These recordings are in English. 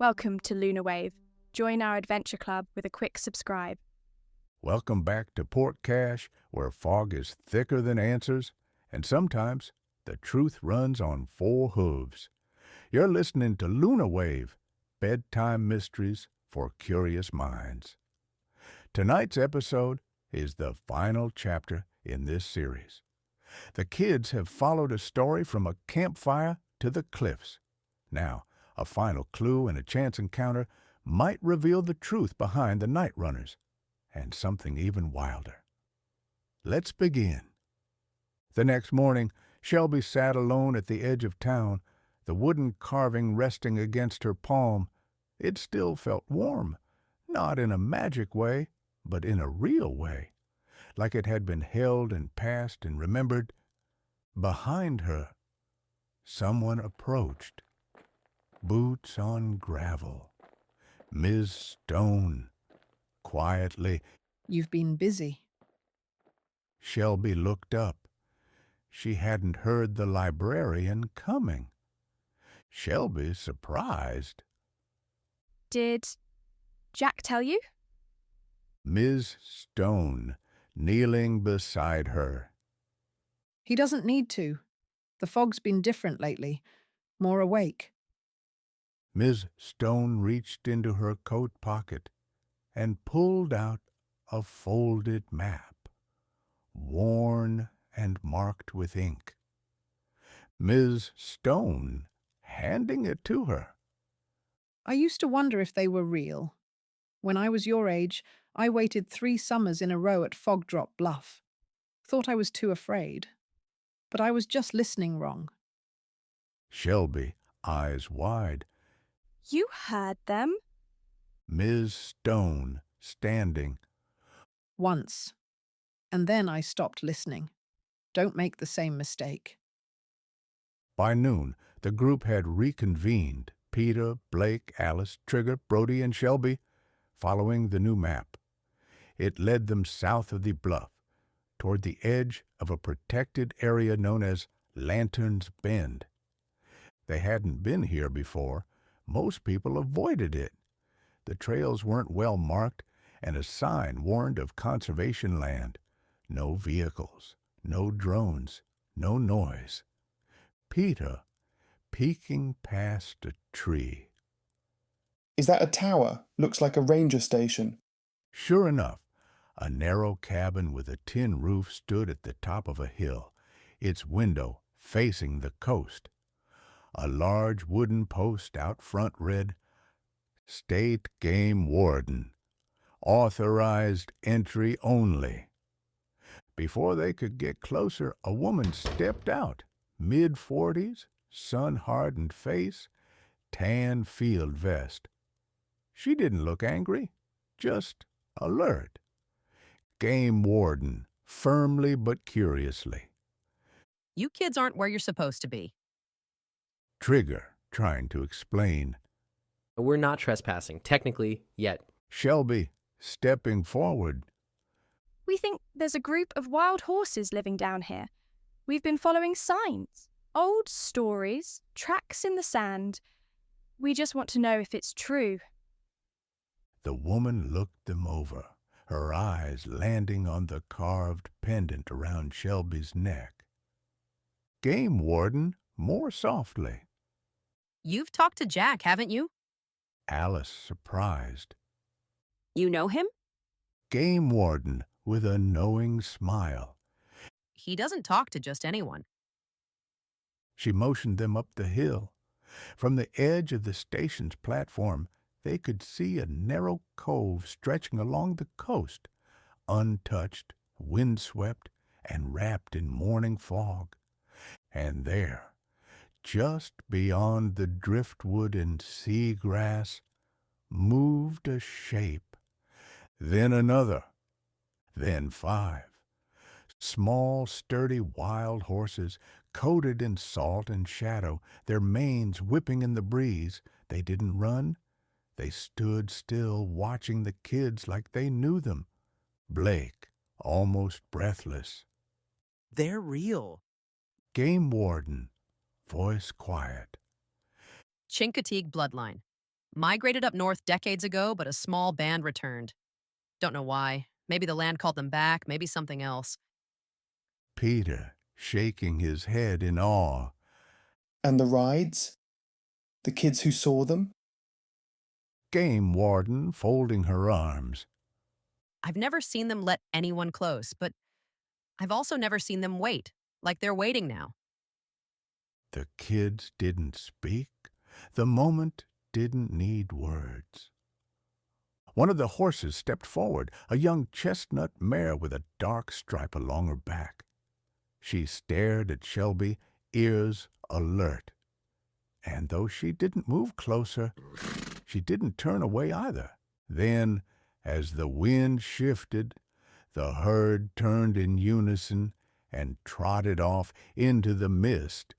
Welcome to LunarWave. Join our adventure club with a quick subscribe. Welcome back to Port Cache, where fog is thicker than answers, and sometimes the truth runs on four hooves. You're listening to LunarWave, Bedtime Mysteries for Curious Minds. Tonight's episode is the final chapter in this series. The kids have followed a story from a campfire to the cliffs. Now, a final clue and a chance encounter might reveal the truth behind the night runners, and something even wilder. Let's begin. The next morning, Shelby sat alone at the edge of town, the wooden carving resting against her palm. It still felt warm, not in a magic way, but in a real way, like it had been held and passed and remembered. Behind her, someone approached. Boots on gravel. Ms. Stone. Quietly. "You've been busy." Shelby looked up. She hadn't heard the librarian coming. Shelby, surprised. Did Jack tell you? Ms. Stone, kneeling beside her. "He doesn't need to. The fog's been different lately, more awake." Ms. Stone reached into her coat pocket and pulled out a folded map, worn and marked with ink. Ms. Stone handing it to her. "I used to wonder if they were real. When I was your age, I waited 3 summers in a row at Fog Drop Bluff. Thought I was too afraid. But I was just listening wrong." Shelby, eyes wide. You heard them? Ms. Stone, standing. "Once. And then I stopped listening. Don't make the same mistake." By noon, the group had reconvened, Peter, Blake, Alice, Trigger, Brody, and Shelby, following the new map. It led them south of the bluff, toward the edge of a protected area known as Lantern's Bend. They hadn't been here before. Most people avoided it. The trails weren't well marked, and a sign warned of conservation land. No vehicles, no drones, no noise. Peter, peeking past a tree. "Is that a tower? Looks like a ranger station." Sure enough, a narrow cabin with a tin roof stood at the top of a hill, its window facing the coast. A large wooden post out front read, "State Game Warden. Authorized entry only." Before they could get closer, a woman stepped out, mid-40s, sun-hardened face, tan field vest. She didn't look angry, just alert. Game Warden, firmly but curiously. "You kids aren't where you're supposed to be." Trigger, trying to explain. We're not trespassing, technically, yet. Shelby, stepping forward. We think there's a group of wild horses living down here. We've been following signs, old stories, tracks in the sand. We just want to know if it's true. The woman looked them over, her eyes landing on the carved pendant around Shelby's neck. Game Warden, more softly. "You've talked to Jack, haven't you?" Alice, surprised. "You know him?" Game Warden, with a knowing smile. "He doesn't talk to just anyone." She motioned them up the hill. From the edge of the station's platform, they could see a narrow cove stretching along the coast, untouched, windswept, and wrapped in morning fog. And there, just beyond the driftwood and seagrass, moved a shape, then another, then 5. Small, sturdy wild horses, coated in salt and shadow, their manes whipping in the breeze. They didn't run. They stood still, watching the kids like they knew them. Blake, almost breathless. "They're real." Game Warden, voice quiet. Chincoteague bloodline. Migrated up north decades ago, but a small band returned. Don't know why. Maybe the land called them back, maybe something else. Peter, shaking his head in awe. And the rides? The kids who saw them? Game Warden, folding her arms. I've never seen them let anyone close, but I've also never seen them wait, like they're waiting now. The kids didn't speak. The moment didn't need words. One of the horses stepped forward, a young chestnut mare with a dark stripe along her back. She stared at Shelby, ears alert. And though she didn't move closer, she didn't turn away either. Then, as the wind shifted, the herd turned in unison and trotted off into the mist,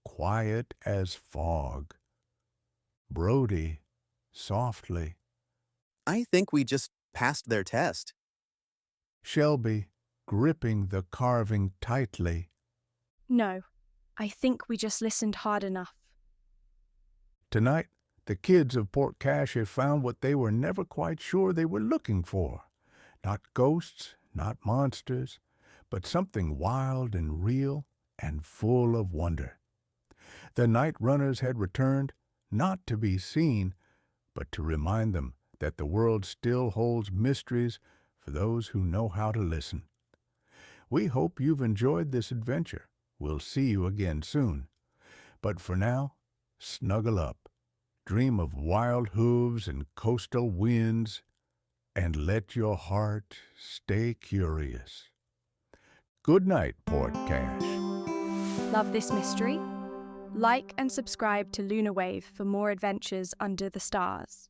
quiet as fog. Brody, softly. I think we just passed their test. Shelby, gripping the carving tightly. No, I think we just listened hard enough. Tonight, the kids of Port Cache have found what they were never quite sure they were looking for. Not ghosts, not monsters, but something wild and real and full of wonder. The night runners had returned, not to be seen, but to remind them that the world still holds mysteries for those who know how to listen. We hope you've enjoyed this adventure. We'll see you again soon. But for now, snuggle up, dream of wild hooves and coastal winds, and let your heart stay curious. Good night, Port Cache. Love this mystery? Like and subscribe to LunarWave for more adventures under the stars.